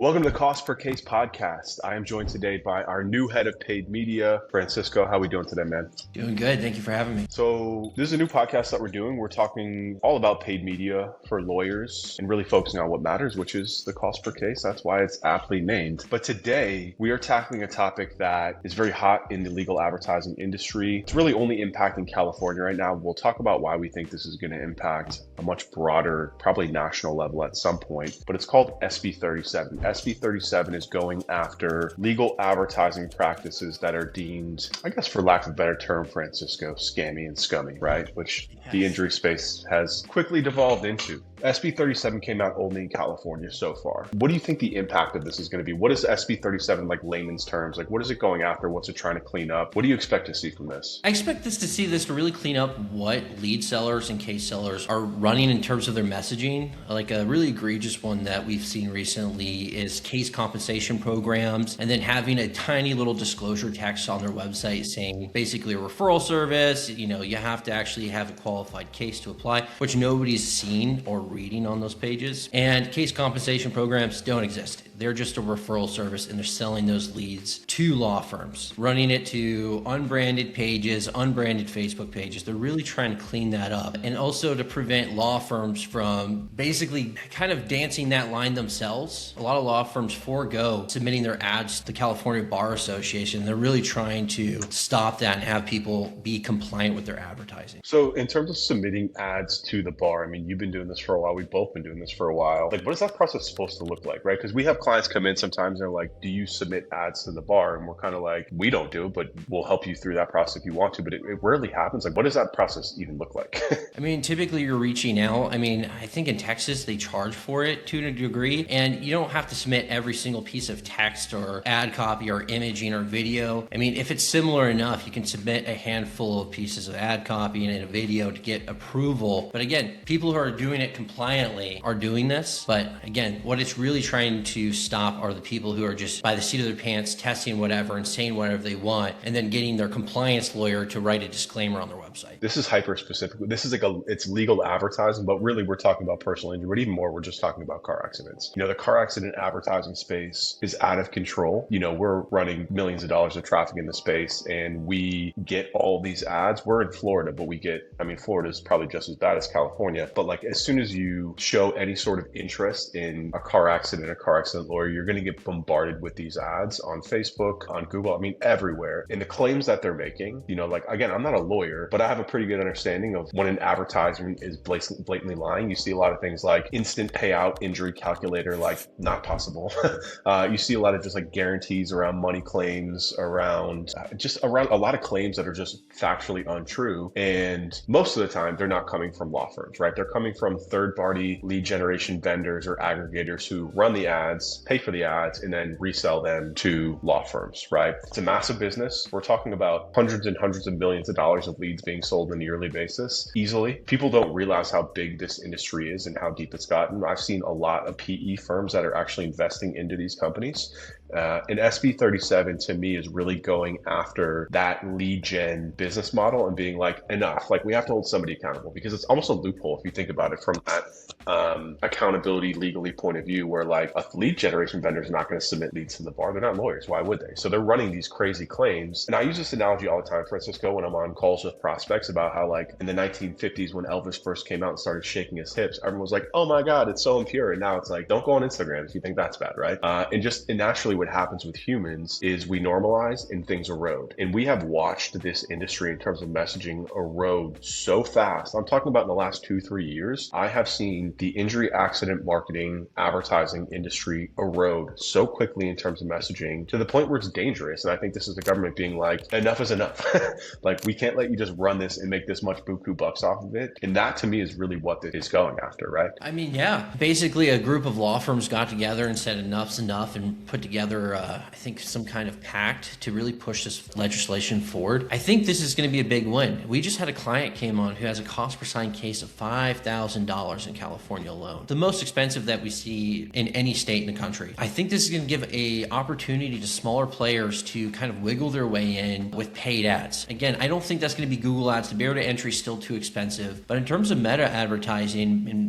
Welcome to the Cost Per Case podcast. I am joined today by our new head of paid media, Francisco. How are we doing today, man? Doing good. Thank you for having me. So this is a new podcast that we're doing. We're talking all about paid media for lawyers and really focusing on what matters, which is the cost per case. That's why it's aptly named. But today we are tackling a topic that is very hot in the legal advertising industry. It's really only impacting California right now. We'll talk about why we think this is going to impact a much broader, probably national level at some point. But it's called SB 37. SB 37 is going after legal advertising practices that are deemed, I guess for lack of a better term, Francisco, scammy and scummy, right? Which the injury space has quickly devolved into. SB 37 came out only in California so far. What do you think the impact of this is going to be? What is SB 37 like layman's terms? Like what is it going after? What's it trying to clean up? What do you expect to see from this? I expect this to really clean up what lead sellers and case sellers are running in terms of their messaging. Like a really egregious one that we've seen recently is case compensation programs, and then having a tiny little disclosure text on their website saying basically a referral service, you have to actually have a qualified case to apply, which nobody's seen or reading on those pages. And case compensation programs don't exist. They're just a referral service, and they're selling those leads to law firms, running it to unbranded pages, unbranded Facebook pages. They're really trying to clean that up, and also to prevent law firms from basically kind of dancing that line themselves. A lot of law firms forego submitting their ads to the California Bar Association. They're really trying to stop that and have people be compliant with their advertising. So in terms of submitting ads to the bar, I mean, you've been doing this for a while. We've both been doing this for a while. Like, what is that process supposed to look like, right? Because we have clients come in sometimes and they're like, do you submit ads to the bar? And we're kind of like, we don't do it, but we'll help you through that process if you want to. But it rarely happens. Like, what does that process even look like? I mean, typically you're reaching out. I mean, I think in Texas they charge for it to a degree, and you don't have to submit every single piece of text or ad copy or imaging or video. I mean, if it's similar enough, you can submit a handful of pieces of ad copy and a video to get approval. But again, people who are doing it compliantly are doing this. But again, what it's really trying to stop are the people who are just by the seat of their pants testing whatever and saying whatever they want, and then getting their compliance lawyer to write a disclaimer on their website. This is hyper specific. This is it's legal advertising, but really we're talking about personal injury. But even more, we're just talking about car accidents. The car accident advertising space is out of control. We're running millions of dollars of traffic in the space, and we get all these ads. We're in Florida, but Florida is probably just as bad as California. But like as soon as you show any sort of interest in a car accident lawyer, you're going to get bombarded with these ads on Facebook, on Google, everywhere. And the claims that they're making, again, I'm not a lawyer, but I have a pretty good understanding of when an advertisement is blatantly lying. You see a lot of things like instant payout, injury calculator, like not possible. You see a lot of just like guarantees around money claims, around a lot of claims that are just factually untrue. And most of the time they're not coming from law firms, right? They're coming from third-party lead generation vendors or aggregators who run the ads, pay for the ads, and then resell them to law firms, right? It's a massive business. We're talking about hundreds and hundreds of millions of dollars of leads being sold on a yearly basis, easily. People don't realize how big this industry is and how deep it's gotten. I've seen a lot of PE firms that are actually investing into these companies. And SB 37 to me is really going after that lead gen business model and being like, enough. Like we have to hold somebody accountable, because it's almost a loophole if you think about it from that accountability legally point of view, where like a lead generation vendor is not going to submit leads to the bar. They're not lawyers. Why would they? So they're running these crazy claims. And I use this analogy all the time, Francisco, when I'm on calls with prospects about how like in the 1950s when Elvis first came out and started shaking his hips, everyone was like, oh my God, it's so impure. And now it's like, don't go on Instagram if you think that's bad, right? And naturally what happens with humans is we normalize and things erode. And we have watched this industry in terms of messaging erode so fast. I'm talking about in the last 2-3 years. I have seen the injury accident marketing advertising industry erode so quickly in terms of messaging to the point where it's dangerous. And I think this is the government being like, enough is enough. Like we can't let you just run this and make this much buku bucks off of it. And that to me is really what it is going after, right? I mean, yeah. Basically a group of law firms got together and said enough's enough and put together together, I think, some kind of pact to really push this legislation forward. I think this is going to be a big win. We just had a client came on who has a cost per signed case of $5,000 in California alone, the most expensive that we see in any state in the country. I think this is going to give a opportunity to smaller players to kind of wiggle their way in with paid ads. Again, I don't think that's going to be Google ads. The barrier to entry is still too expensive. But in terms of meta advertising and,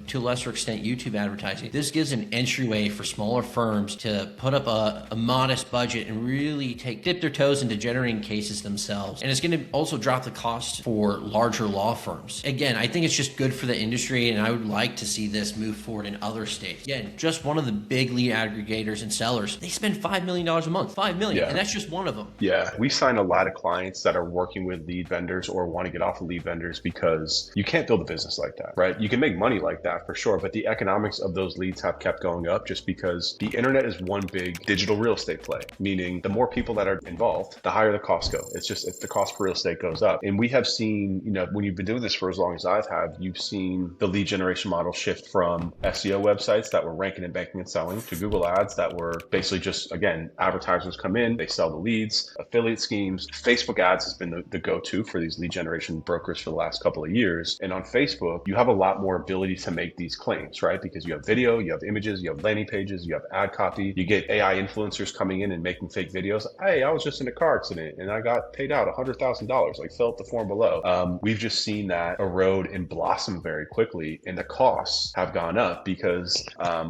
to a lesser extent, YouTube advertising, this gives an entryway for smaller firms to put up a modest budget and really dip their toes into generating cases themselves. And it's going to also drop the cost for larger law firms. Again, I think it's just good for the industry, and I would like to see this move forward in other states. Again, just one of the big lead aggregators and sellers, they spend $5 million a month, $5 million, and that's just one of them. Yeah, we sign a lot of clients that are working with lead vendors or want to get off of lead vendors because you can't build a business like that, right? You can make money like that for sure, but the economics of those leads have kept going up just because the internet is one big digital real estate play, meaning the more people that are involved, the higher the costs go. It's just if the cost for real estate goes up. And we have seen, when you've been doing this for as long as I've had, you've seen the lead generation model shift from SEO websites that were ranking and banking and selling to Google ads that were basically just, again, advertisers come in, they sell the leads, affiliate schemes. Facebook ads has been the go-to for these lead generation brokers for the last couple of years. And on Facebook, you have a lot more ability to make these claims, right? Because you have video, you have images, you have landing pages, you have ad copy, you get AI influencers coming in and making fake videos. Hey, I was just in a car accident and I got paid out $100,000, like fill out the form below. We've just seen that erode and blossom very quickly, and the costs have gone up because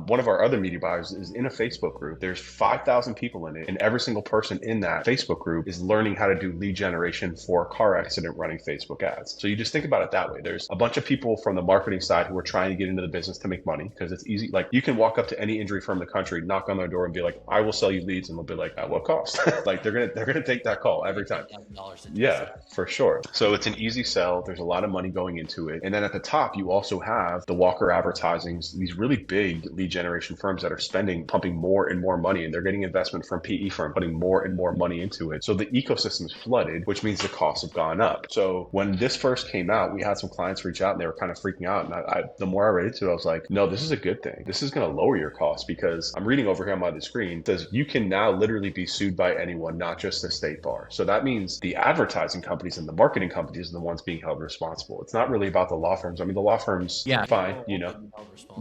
one of our other media buyers is in a Facebook group. There's 5,000 people in it, and every single person in that Facebook group is learning how to do lead generation for a car accident running Facebook ads. So you just think about it that way. There's a bunch of people from the marketing side who are trying to get into the business to make money because it's easy. Like you can walk up to any injury firm in the country, knock on their door and be like, I will sell you leads. And they'll be like, at what cost? Like they're gonna take that call every time. Yeah, for sure. So it's an easy sell. There's a lot of money going into it. And then at the top, you also have the Walker Advertisings, these really big lead generation firms that are pumping more and more money, and they're getting investment from PE firm, putting more and more money into it. So the ecosystem is flooded, which means the costs have gone up. So when this first came out, we had some clients reach out and they were kind of freaking out. And the more I read into it, I was like, no, this is a good thing. This is going to lower your costs because I'm reading over here on the screen. It says you can now literally be sued by anyone, not just the state bar. So that means the advertising companies and the marketing companies are the ones being held responsible. It's not really about the law firms. I mean, the law firms, fine,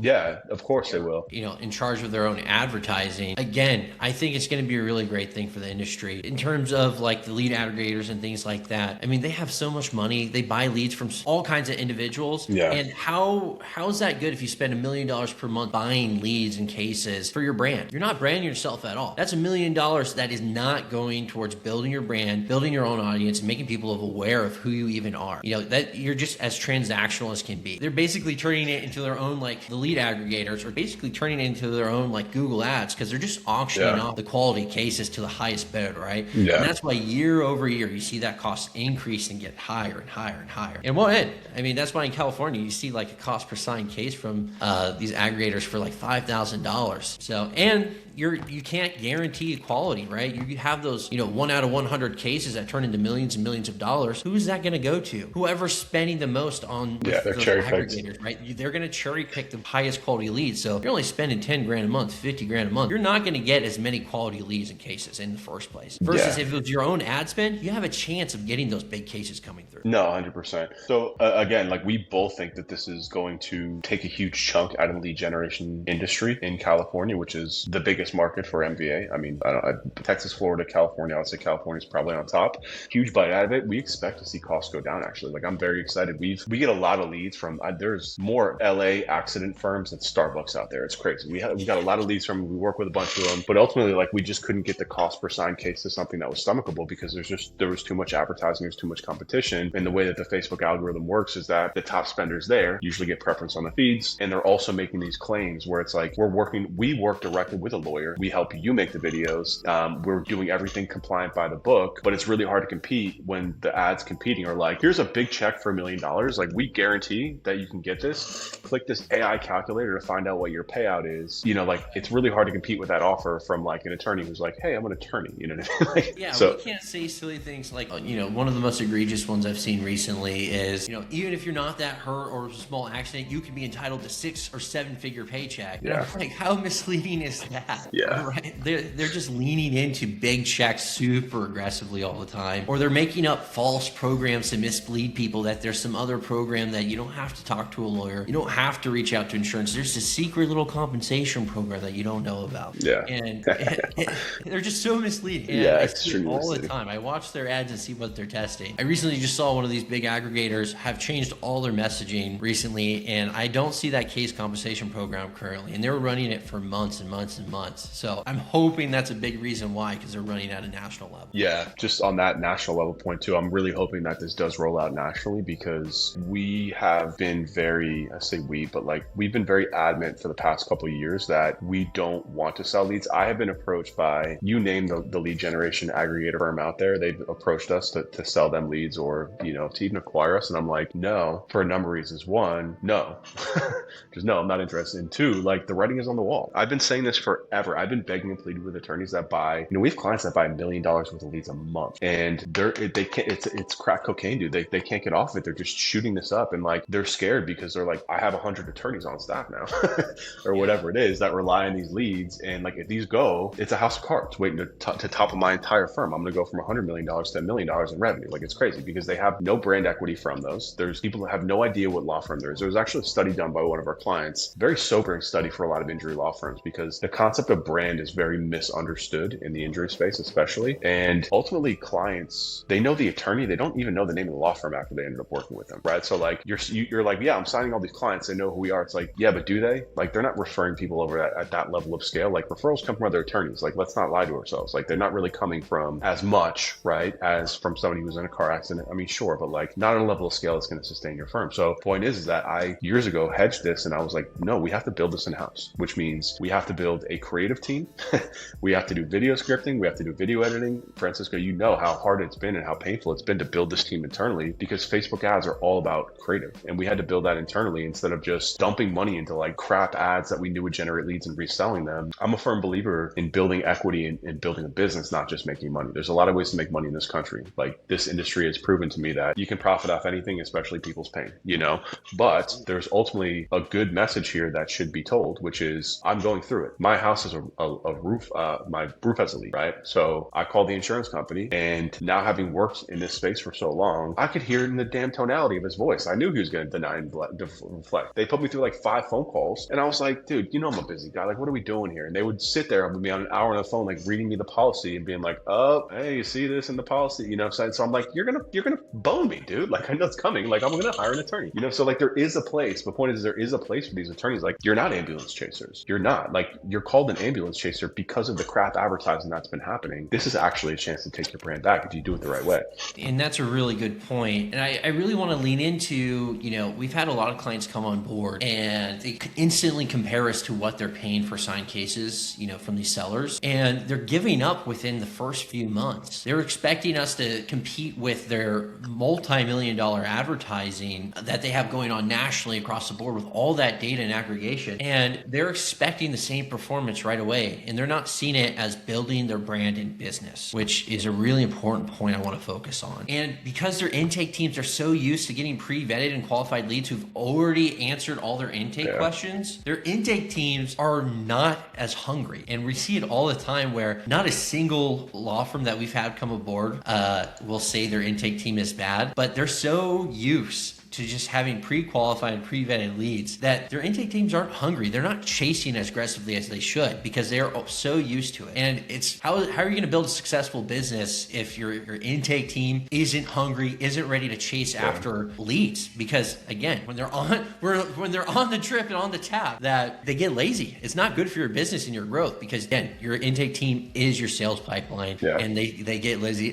yeah, of course they will. In charge of their own advertising. Again, I think it's going to be a really great thing for the industry in terms of like the lead aggregators and things like that. I mean, they have so much money. They buy leads from all kinds of individuals. Yeah. And how is that good if you spend $1 million per month buying leads and cases for your brand? You're not branding yourself at all. That's $1 million that is not going towards building your brand, building your own audience, and making people aware of who you even are. That you're just as transactional as can be. They're basically turning it into their own, like the lead aggregators are basically turning it into their own like Google ads because they're just auctioning off the quality cases to the highest bid, right? Yeah. And that's why year over year you see that cost increase and get higher and higher and higher. And what end? I mean, that's why in California you see like a cost per signed case from these aggregators for like $5,000. So, and you can't guarantee quality, right? You have those, 1 out of 100 cases that turn into millions and millions of dollars. Who's that going to go to? Whoever's spending the most on those aggregators, right? They're going to cherry pick the highest quality leads. So if you're only spending 10 grand a month, 50 grand a month, you're not going to get as many quality leads and cases in the first place. Versus if it was your own ad spend, you have a chance of getting those big cases coming through. No, 100%. So again, like we both think that this is going to take a huge chunk out of the lead generation industry in California, which is the biggest market for MVA. I mean, Texas, Florida, California, I would say California is probably on top. Huge bite out of it. We expect to see costs go down, actually. Like I'm very excited. We get a lot of leads from, there's more LA accident firms than Starbucks out there. It's crazy. We got a lot of leads from, we work with a bunch of them, but ultimately like we just couldn't get the cost per signed case to something that was stomachable because there was too much advertising, there's too much competition. And the way that the Facebook algorithm works is that the top spenders there usually get preference on the feeds. And they're also making these claims where it's like, we work directly with a lawyer. We help you make the videos. We're doing everything compliant by the book, but it's really hard to compete when the ads competing are like, here's a big check for $1 million. Like we guarantee that you can get this. Click this AI calculator to find out what your payout is. Like it's really hard to compete with that offer from like an attorney who's like, hey, I'm an attorney. You know what I mean? Like, yeah, so we can't say silly things like, one of the most egregious ones I've seen recently is, even if you're not that hurt or a small accident, you can be entitled to 6 or 7 figure paycheck. Yeah. Like, how misleading is that? Yeah. Right. They're just leaning into big checks super aggressively all the time, or they're making up false programs to mislead people that there's some other program that you don't have to talk to a lawyer, you don't have to reach out to insurance. There's a secret little compensation program that you don't know about. Yeah. And they're just so misleading. And Yeah, I see it extremely all the misleading. time. I watch their ads and see what they're testing. I recently just saw one of these big aggregators have changed all their messaging recently, and I don't see that case compensation program currently. And they were running it for months and months and months. So I'm hoping that's a big reason why, because they're running at a national level. Yeah, just on that national level point too, I'm really hoping that this does roll out nationally, because we have been very, I say we, but like we've been very adamant for the past couple of years that we don't want to sell leads. I have been approached by, you name the lead generation aggregator firm out there. They've approached us to sell them leads, or, you know, to even acquire us. And I'm like, no, for a number of reasons. One, no, just no, I'm not interested. And two, like the writing is on the wall. I've been saying this forever. I've been begging and pleading with attorneys that buy, you know, we have clients that buy $1 million worth of leads a month, and they can't, it's crack cocaine, dude. They can't get off it. They're just shooting this up, and like they're scared because they're like, I have 100 attorneys on staff now or whatever it is that rely on these leads. And like, if these go, it's a house of cards waiting to topple my entire firm. I'm going to go from $100 million to $1 million in revenue. Like, it's crazy because they have no brand equity from those. There's people that have no idea what law firm there is. There was actually a study done by one of our clients, very sobering study for a lot of injury law firms, because the concept of brand is very misunderstood in the injury space, especially. And ultimately, clients, they know the attorney, they don't even know the name of the law firm after they ended up working with them, right? So like, you're like, yeah, I'm signing all these clients, they know who we are. It's like, yeah, but do they? Like, they're not referring people over at that level of scale. Like, referrals come from other attorneys. Like, let's not lie to ourselves. Like, they're not really coming from as much, right, as from somebody who was in a car accident. I mean, sure, but like, not on a level of scale that's going to sustain your firm. So point is that I years ago hedged this, and I was like, no, we have to build this in-house, which means we have to build a creative team. We have to do video scripting. We have to do video editing. Francisco, you know how hard it's been and how painful it's been to build this team internally, because Facebook ads are all about creative, and we had to build that internally instead of just dumping money into like crap ads that we knew would generate leads and reselling them. I'm a firm believer in building equity and building a business, not just making money. There's a lot of ways to make money in this country. Like, this industry has proven to me that you can profit off anything, especially people's pain, you know? But there's ultimately a good message here that should be told, which is, I'm going through it. My house is a roof, my roof has a leak, right? So I called the insurance company, and now having worked in this space for so long, I could hear it in the damn tonality of his voice. I knew he was going to deny and deflect. They put me through like 5 phone calls, and I was like, dude, you know I'm a busy guy. Like, what are we doing here? And they would sit there with me on an hour on the phone, like reading me the policy and being like, oh, hey, you see this in the policy, you know what I'm saying? So I'm like, you're gonna bone me, dude. Like, I know it's coming. Like, I'm gonna hire an attorney, you know? So like, there is a place. The point is, there is a place for these attorneys. Like, you're not ambulance chasers. You're not. Like, you're called an ambulance chaser because of the crap advertising that's been happening. This is actually a chance to take your brand back if you do it the right way. And that's a really good point. And I really want to lean into, you know, we've had a lot of clients come on board and they instantly compare us to what they're paying for signed cases, you know, from these sellers. And they're giving up within the first few months. They're expecting us to compete with their multi-million-dollar advertising that they have going on nationally across the board with all that data and aggregation. And they're expecting the same performance right away. And they're not seeing it as building their brand and business, which is a really important point I want to focus on. And because their intake teams are so used to getting pre-vetted and qualified leads who've already answered all their intake questions, their intake teams are not as hungry. And we see it all the time where not a single law firm that we've had come aboard will say their intake team is bad, but they're so used to just having pre-qualified and pre-vetted leads that their intake teams aren't hungry. They're not chasing as aggressively as they should because they're so used to it. And it's how are you going to build a successful business if your intake team isn't hungry, isn't ready to chase after leads? Because again, when they're on the trip and on the tap, that they get lazy. It's not good for your business and your growth, because again, your intake team is your sales pipeline, and they get lazy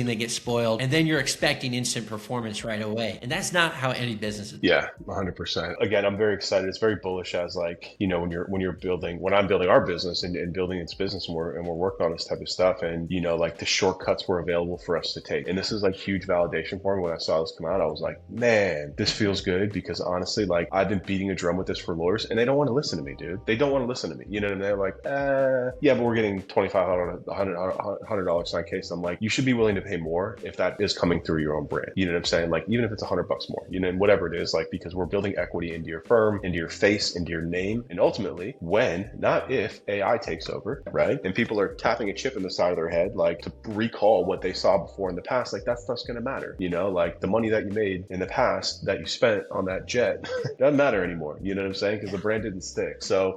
and they get spoiled, and then you're expecting instant performance right away. And that's not how any business is. Yeah, 100%. Again, I'm very excited. It's very bullish as like, you know, when I'm building our business and building its business, and we're working on this type of stuff, and you know, like the shortcuts were available for us to take. And this is like huge validation for me. When I saw this come out, I was like, man, this feels good, because honestly, like I've been beating a drum with this for lawyers, and they don't want to listen to me, dude. They don't want to listen to me. You know what I mean? They're like, yeah, but we're getting $2,500, $100 signed case. I'm like, you should be willing to pay more if that is coming through your own brand. You know what I'm saying? Like, even if it's $100 us more, and whatever it is, like, because we're building equity into your firm, into your face, into your name. And ultimately, when, not if, AI takes over, right? And people are tapping a chip in the side of their head, like, to recall what they saw before in the past, like, that stuff's going to matter, like the money that you made in the past that you spent on that jet doesn't matter anymore. You know what I'm saying? Because the brand didn't stick. So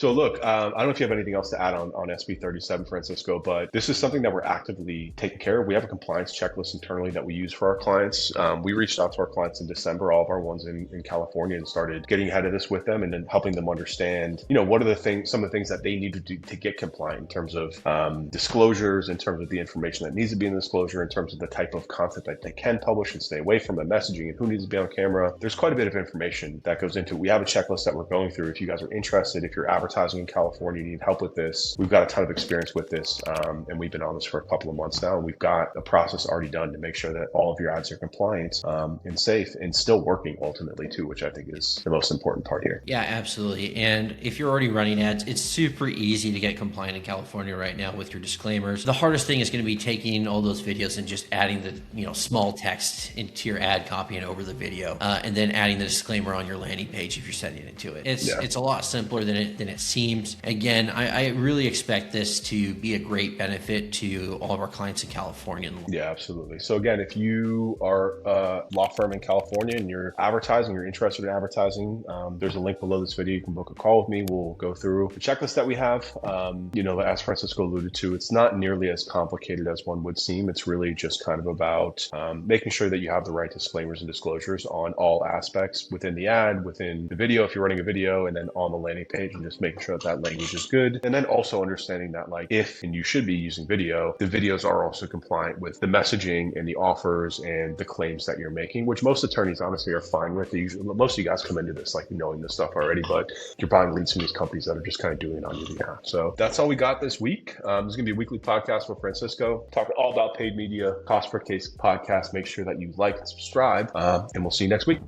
look, I don't know if you have anything else to add on SB 37, Francisco, but this is something that we're actively taking care of. We have a compliance checklist internally that we use for our clients. We reached out to our clients in December, all of our ones in California, and started getting ahead of this with them, and then helping them understand, what are some of the things that they need to do to get compliant in terms of disclosures, in terms of the information that needs to be in the disclosure, in terms of the type of content that they can publish and stay away from, the messaging, and who needs to be on camera. There's quite a bit of information that goes into it. We have a checklist that we're going through. If you guys are interested, if you're advertising in California, you need help with this, we've got a ton of experience with this, and we've been on this for a couple of months now, and we've got a process already done to make sure that all of your ads are compliant and safe and still working ultimately too, which I think is the most important part here. Yeah, absolutely. And if you're already running ads, it's super easy to get compliant in California right now with your disclaimers. The hardest thing is going to be taking all those videos and just adding the small text into your ad copy and over the video, and then adding the disclaimer on your landing page if you're sending it to it. It's a lot simpler than it seems. Again, I really expect this to be a great benefit to all of our clients in California. Yeah, absolutely. So again, if you are a law firm in California and you're advertising, you're interested in advertising, there's a link below this video. You can book a call with me. We'll go through the checklist that we have. As Francisco alluded to, it's not nearly as complicated as one would seem. It's really just kind of about making sure that you have the right disclaimers and disclosures on all aspects within the ad, within the video, if you're running a video, and then on the landing page, and just making sure that language is good. And then also understanding that, like, if and you should be using video, the videos are also compliant with the messaging and the offers and the claims that you're making, which most attorneys honestly are fine with. Most of you guys come into this like knowing this stuff already, but you're buying leads from these companies that are just kind of doing it on your behalf. So that's all we got this week. This is going to be a weekly podcast with Francisco, talking all about paid media, cost per case podcast. Make sure that you like and subscribe, and we'll see you next week.